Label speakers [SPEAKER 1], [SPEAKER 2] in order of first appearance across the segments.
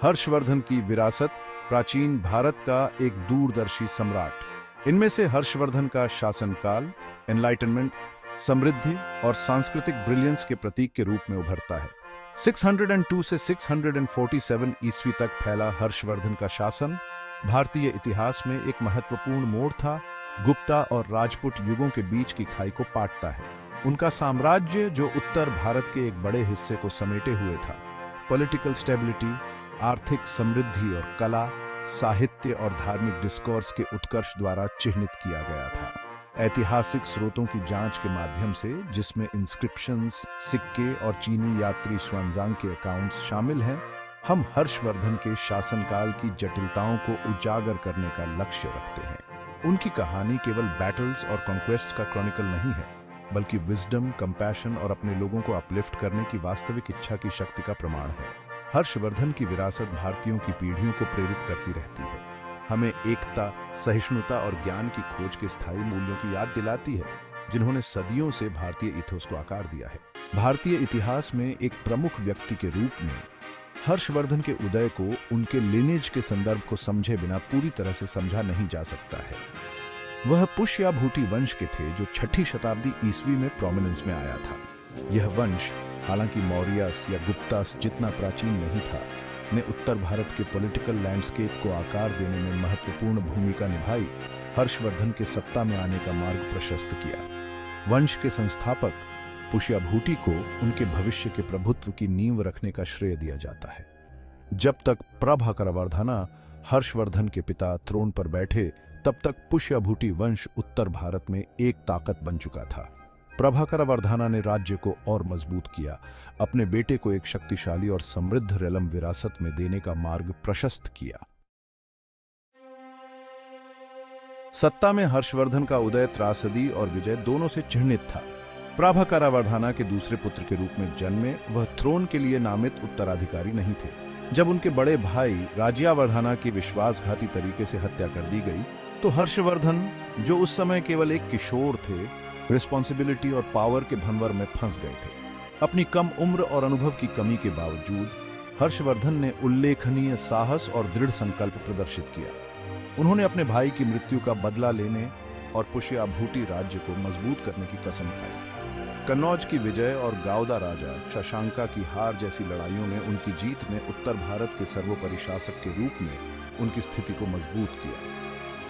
[SPEAKER 1] हर्षवर्धन की विरासत, प्राचीन भारत का एक दूरदर्शी सम्राट। इनमें से हर्षवर्धन का शासनकाल एनलाइटनमेंट, समृद्धि और सांस्कृतिक ब्रिलियंस के प्रतीक के रूप में उभरता है। 602 से 647 ईस्वी तक फैला हर्षवर्धन का शासन भारतीय इतिहास में एक महत्वपूर्ण मोड़ था। गुप्ता और राजपूत युगों के बीच की खाई को पाटता है। उनका साम्राज्य, जो उत्तर भारत के एक बड़े हिस्से को समेटे हुए था, पॉलिटिकल स्टेबिलिटी, आर्थिक समृद्धि और कला, साहित्य और धार्मिक डिस्कोर्स के उत्कर्ष द्वारा चिह्नित किया गया था। ऐतिहासिक स्रोतों की जांच के माध्यम से, जिसमें इंस्क्रिप्शंस, सिक्के और चीनी यात्री स्वानजांग के अकाउंट्स शामिल हैं, हम हर्षवर्धन के शासनकाल की जटिलताओं को उजागर करने का लक्ष्य रखते हैं। उनकी कहानी केवल बैटल्स और कॉन्क्वेस्ट्स का क्रॉनिकल नहीं है, बल्कि विजडम, कंपैशन और अपने लोगों को अपलिफ्ट करने की वास्तविक इच्छा की शक्ति का प्रमाण है। हर्षवर्धन की विरासत भारतीयों की पीढ़ियों को प्रेरित करती रहती है, हमें एकता, सहिष्णुता और ज्ञान की खोज के स्थायी मूल्यों की याद दिलाती है, जिन्होंने सदियों से भारतीय इथोस को आकार दिया है। भारतीय इतिहास में एक प्रमुख व्यक्ति के रूप में हर्षवर्धन के उदय को उनके लिनेज के संदर्भ को समझे बिना पूरी तरह से समझा नहीं जा सकता है। वह पुष्य भूटी वंश के थे, जो 6ठी शताब्दी ईस्वी में प्रोमिनेंस में आया था। यह वंश, हालांकि मौर्यास या गुप्तास जितना प्राचीन नहीं था, ने उत्तर भारत के पॉलिटिकल लैंडस्केप को आकार देने में महत्वपूर्ण भूमिका निभाई। हर्षवर्धन के सत्ता में आने का मार्ग प्रशस्त किया। वंश के संस्थापक पुष्यभूति को उनके भविष्य के प्रभुत्व की नींव रखने का श्रेय दिया जाता है। जब तक प्रभाकरवर्धना, हर्षवर्धन के पिता, थ्रोन पर बैठे, तब तक पुष्यभूति वंश उत्तर भारत में एक ताकत बन चुका था। प्रभाकरवर्धना ने राज्य को और मजबूत किया, अपने बेटे को एक शक्तिशाली और समृद्ध रेलम विरासत में देने का मार्ग प्रशस्त किया। सत्ता में हर्षवर्धन का उदय त्रासदी और विजय दोनों से चिह्नित था। प्रभाकरवर्धना के दूसरे पुत्र के रूप में जन्मे, वह थ्रोन के लिए नामित उत्तराधिकारी नहीं थे। जब उनके बड़े भाई राज्यावर्धना की विश्वासघाती तरीके से हत्या कर दी गई, तो हर्षवर्धन, जो उस समय केवल एक किशोर थे, रिस्पॉन्सिबिलिटी और पावर के भंवर में फंस गए थे। अपनी कम उम्र और अनुभव की कमी के बावजूद हर्षवर्धन ने उल्लेखनीय साहस और दृढ़ संकल्प प्रदर्शित किया। उन्होंने अपने भाई की मृत्यु का बदला लेने और पुष्यभूति राज्य को मजबूत करने की कसम खाई। कन्नौज की विजय और गाउदा राजा शशांका की हार जैसी लड़ाइयों में उनकी जीत ने उत्तर भारत के सर्वोपरि शासक के रूप में उनकी स्थिति को मजबूत किया।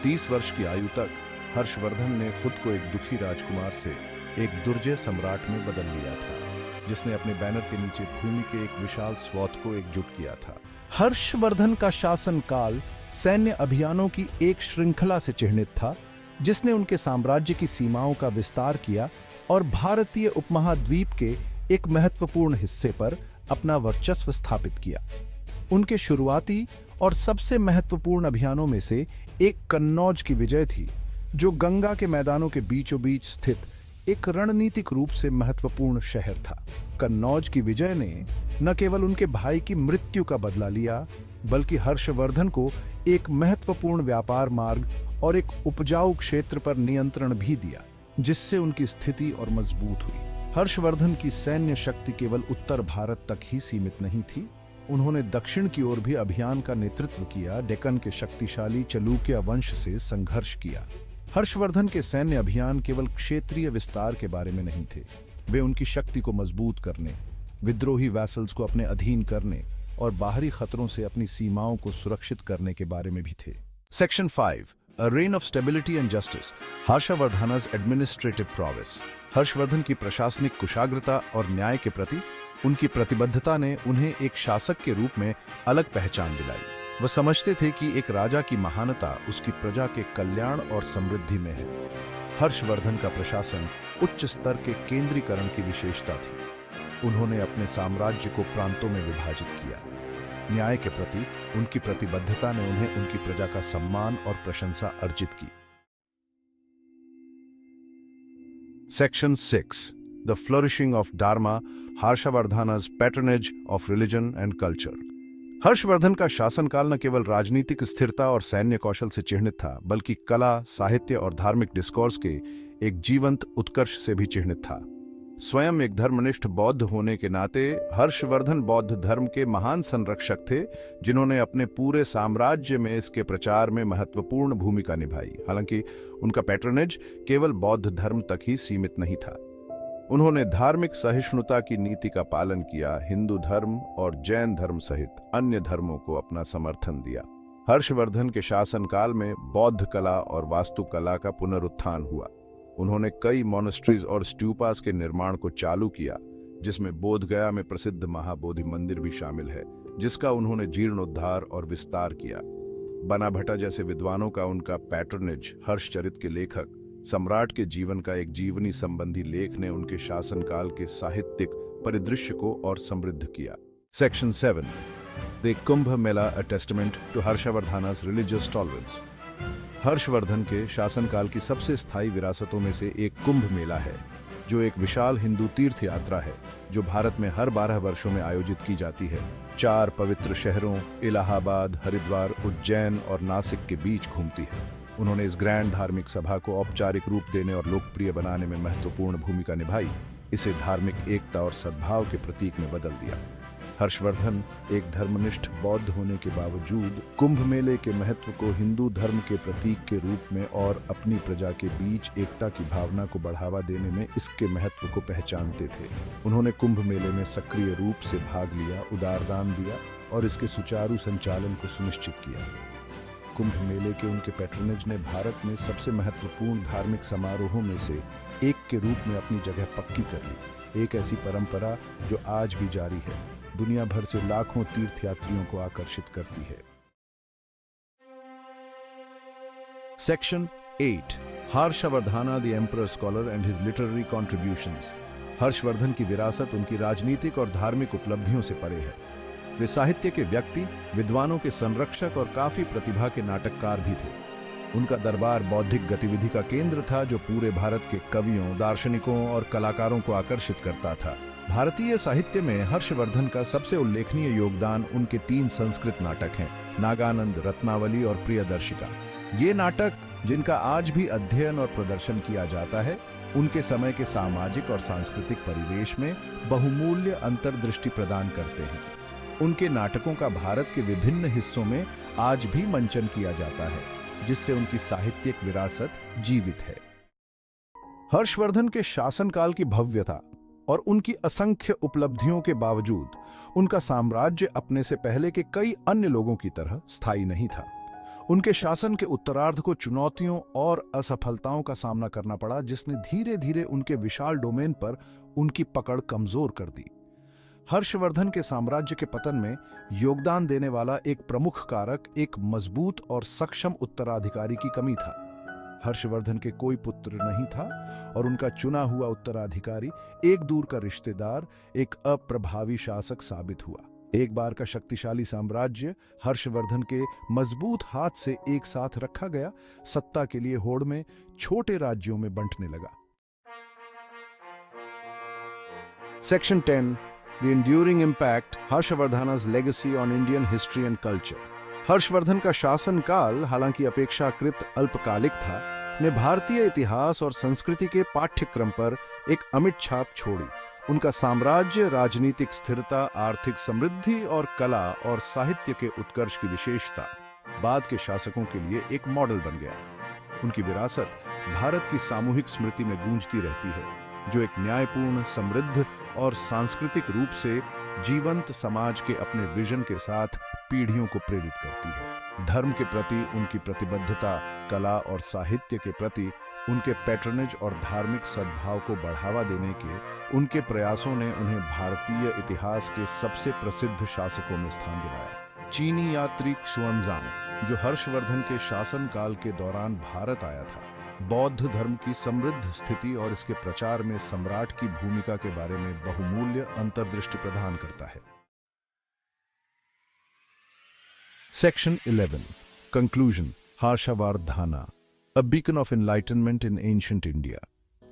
[SPEAKER 1] 30 वर्ष की आयु तक हर्षवर्धन ने खुद को एक दुखी राजकुमार से एक दुर्जय सम्राट में बदल लिया था, जिसने अपने बैनर के नीचे भूमि के एक विशाल स्वौत को एकजुट किया था। हर्षवर्धन का शासनकाल सैन्य अभियानों की एक श्रृंखला से चिह्नित था, जिसने उनके साम्राज्य की सीमाओं का विस्तार किया और भारतीय उपमहाद्वीप के एक महत्वपूर्ण हिस्से पर अपना वर्चस्व स्थापित किया। उनके शुरुआती और सबसे महत्वपूर्ण अभियानों में से एक कन्नौज की विजय थी, जो गंगा के मैदानों के बीचों बीच स्थित एक रणनीतिक रूप से महत्वपूर्ण शहर था। कन्नौज की विजय ने न केवल उनके भाई की मृत्यु का बदला लिया, बल्कि हर्षवर्धन को एक महत्वपूर्ण व्यापार मार्ग और एक उपजाऊ क्षेत्र पर नियंत्रण भी दिया, जिससे उनकी स्थिति और मजबूत हुई। हर्षवर्धन की सैन्य शक्ति केवल उत्तर भारत तक ही सीमित नहीं थी। उन्होंने दक्षिण की ओर भी अभियान का नेतृत्व किया, डेक्कन के शक्तिशाली चलूक्य वंश से संघर्ष किया। हर्षवर्धन के सैन्य अभियान केवल क्षेत्रीय विस्तार के बारे में नहीं थे, वे उनकी शक्ति को मजबूत करने, विद्रोही वैसल्स को अपने अधीन करने और बाहरी खतरों से अपनी सीमाओं को सुरक्षित करने के बारे में भी थे। Section 5, A reign of stability and justice. हर्षवर्धन's administrative prowess. Harshvardhan की प्रशासनिक कुशाग्रता और न्याय के प्रति उनकी प्रतिबद्धता ने उन्हें एक शासक के रूप में अलग पहचान दिलाई। वह समझते थे कि एक राजा की महानता उसकी प्रजा के कल्याण और समृद्धि में है। हर्षवर्धन का प्रशासन उच्च स्तर के केंद्रीकरण की विशेषता थी। उन्होंने अपने साम्राज्य को प्रांतों में विभाजित किया। न्याय के प्रति उनकी प्रतिबद्धता ने उन्हें उनकी प्रजा का सम्मान और प्रशंसा अर्जित की। Section 6, the flourishing of dharma, Harshavardhan's patronage of religion and culture. Harshavardhan का शासनकाल न केवल राजनीतिक स्थिरता और सैन्य कौशल से चिह्नित था, बल्कि कला, साहित्य और धार्मिक डिस्कोर्स के एक जीवंत उत्कर्ष से भी चिह्नित था। स्वयं एक धर्मनिष्ठ बौद्ध होने के नाते हर्षवर्धन बौद्ध धर्म के महान संरक्षक थे, जिन्होंने अपने पूरे साम्राज्य में इसके प्रचार में महत्वपूर्ण भूमिका निभाई। हालांकि उनका पैट्रनेज केवल बौद्ध धर्म तक ही सीमित नहीं था। उन्होंने धार्मिक सहिष्णुता की नीति का पालन किया, हिंदू धर्म और जैन धर्म सहित अन्य धर्मों को अपना समर्थन दिया। हर्षवर्धन के शासनकाल में बौद्ध कला और वास्तुकला का पुनरुत्थान हुआ। उन्होंने कई मॉनेस्ट्रीज और स्टूपास के निर्माण को चालू किया, जिसमें बोधगया में प्रसिद्ध महाबोधि मंदिर भी शामिल है, जिसका उन्होंने जीर्णोद्धार और विस्तार किया। बना भट्टा जैसे विद्वानों का उनका पैट्रनेज, हर्षचरित के लेखक सम्राट के जीवन का एक जीवनी संबंधी लेख ने उनके शासनकाल के साहित्यिक परिदृश्य को और समृद्ध किया। Section 7, the Kumbh Mela, a testament to Harshavardhan's religious tolerance. Harshavardhan के शासनकाल की सबसे स्थायी विरासतों में से एक कुंभ मेला है, जो एक विशाल हिंदू तीर्थ यात्रा है जो भारत में हर 12 वर्षों में आयोजित की जाती है। 4 पवित्र शहरों इलाहाबाद, हरिद्वार, उज्जैन और नासिक के बीच घूमती है। उन्होंने इस ग्रैंड धार्मिक सभा को औपचारिक रूप देने और लोकप्रिय बनाने में महत्वपूर्ण भूमिका निभाई। इसे धार्मिक एकता और सद्भाव के प्रतीक में बदल दिया। हर्षवर्धन एक धर्मनिष्ठ बौद्ध होने के बावजूद कुंभ मेले के महत्व को हिंदू धर्म के प्रतीक के रूप में और अपनी प्रजा के बीच एकता की भावना को बढ़ावा देने में इसके महत्व को पहचानते थे। उन्होंने कुंभ मेले में सक्रिय रूप से भाग लिया, उदारदान दिया और इसके सुचारू संचालन को सुनिश्चित किया। कुंभ मेले के उनके पैट्रनेज ने भारत में सबसे महत्वपूर्ण धार्मिक समारोहों में से एक के रूप में अपनी जगह पक्की कर ली। एक ऐसी परंपरा जो आज भी जारी है, दुनिया भर से लाखों तीर्थयात्रियों को आकर्षित करती है। Section 8, Harshvardhan the emperor scholar and his literary contributions. Harshvardhan की विरासत उनकी राजनीतिक और धार्मिक उपलब्धियों से परे है। वे साहित्य के व्यक्ति, विद्वानों के संरक्षक और काफी प्रतिभा के नाटककार भी थे। उनका दरबार बौद्धिक गतिविधि का केंद्र था, जो पूरे भारत के कवियों, दार्शनिकों और कलाकारों को आकर्षित करता था। भारतीय साहित्य में हर्षवर्धन का सबसे उल्लेखनीय योगदान उनके 3 संस्कृत नाटक हैं, नागानंद, रत्नावली और प्रियदर्शिका। ये नाटक, जिनका आज भी अध्ययन और प्रदर्शन किया जाता है, उनके समय के सामाजिक और सांस्कृतिक परिवेश में बहुमूल्य अंतर्दृष्टि प्रदान करते हैं। उनके नाटकों का भारत के विभिन्न हिस्सों में आज भी मंचन किया जाता है, जिससे उनकी साहित्यिक विरासत जीवित है। हर्षवर्धन के शासनकाल की भव्यता और उनकी असंख्य उपलब्धियों के बावजूद उनका साम्राज्य अपने से पहले के कई अन्य लोगों की तरह स्थायी नहीं था। उनके शासन के उत्तरार्ध को चुनौतियों और असफलताओं का सामना करना पड़ा, जिसने धीरे धीरे उनके विशाल डोमेन पर उनकी पकड़ कमजोर कर दी। हर्षवर्धन के साम्राज्य के पतन में योगदान देने वाला एक प्रमुख कारक एक मजबूत और सक्षम उत्तराधिकारी की कमी था। हर्षवर्धन के कोई पुत्र नहीं था और उनका चुना हुआ उत्तराधिकारी एक दूर का रिश्तेदार, एक अप्रभावी शासक साबित हुआ। एक बार का शक्तिशाली साम्राज्य हर्षवर्धन के मजबूत हाथ से एक साथ रखा गया, सत्ता के लिए होड़ में छोटे राज्यों में बंटने लगा। Section 10, The enduring impact, हर्षवर्धन's legacy on Indian history and culture। Harshvardhan का शासनकाल, हालांकि अपेक्षाकृत अल्पकालिक था, ने भारतीय इतिहास और संस्कृति के पाठ्यक्रम पर एक अमिट छाप छोड़ी। उनका साम्राज्य राजनीतिक स्थिरता, आर्थिक समृद्धि और कला और साहित्य के उत्कर्ष की विशेषता बाद के शासकों के लिए एक मॉडल बन गया। उनकी विरासत भारत की सामूहिक स्मृति में गूंजती रहती है, जो एक न्यायपूर्ण, समृद्ध और सांस्कृतिक रूप से जीवंत समाज के अपने विजन के साथ पीढ़ियों को प्रेरित करती है। धर्म के प्रति उनकी प्रतिबद्धता, कला और साहित्य के प्रति उनके पैट्रनेज और धार्मिक सद्भाव को बढ़ावा देने के उनके प्रयासों ने उन्हें भारतीय इतिहास के सबसे प्रसिद्ध शासकों में स्थान दिलाया। चीनी यात्री xuanzang, जो हर्षवर्धन के शासनकाल के दौरान भारत आया था, बौद्ध धर्म की समृद्ध स्थिति और इसके प्रचार में सम्राट की भूमिका के बारे में बहुमूल्य अंतर्दृष्टि प्रदान करता है। Section 11, conclusion, Harshvardhan, a beacon of enlightenment in ancient India.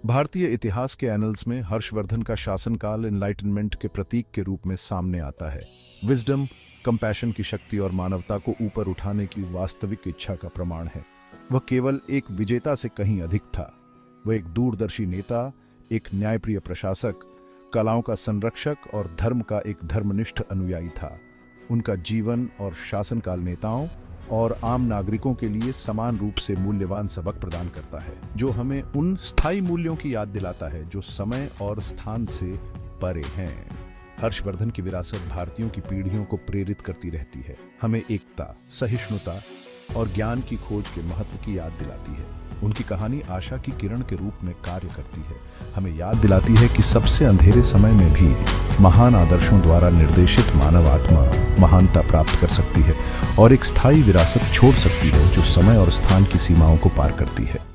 [SPEAKER 1] भारतीय इतिहास के एनल्स में हर्षवर्धन का शासनकाल एनलाइटनमेंट के प्रतीक के रूप में सामने आता है। विजडम, कंपैशन की शक्ति और मानवता को ऊपर उठाने की वास्तविक इच्छा का प्रमाण है। वह केवल एक विजेता से कहीं अधिक था। वह एक दूरदर्शी नेता, एक न्यायप्रिय प्रशासक, कलाओं का संरक्षक और धर्म का एक धर्मनिष्ठ अनुयायी था। उनका जीवन और शासनकाल नेताओं और आम नागरिकों के लिए समान रूप से मूल्यवान सबक प्रदान करता है, जो हमें उन स्थायी मूल्यों की याद दिलाता है जो समय और स्थान से परे हैं। हर्षवर्धन की विरासत भारतीयों की पीढ़ियों को प्रेरित करती रहती है, हमें एकता, सहिष्णुता और ज्ञान की खोज के महत्व की याद दिलाती है। उनकी कहानी आशा की किरण के रूप में कार्य करती है, हमें याद दिलाती है कि सबसे अंधेरे समय में भी महान आदर्शों द्वारा निर्देशित मानव आत्मा महानता प्राप्त कर सकती है और एक स्थायी विरासत छोड़ सकती है जो समय और स्थान की सीमाओं को पार करती है।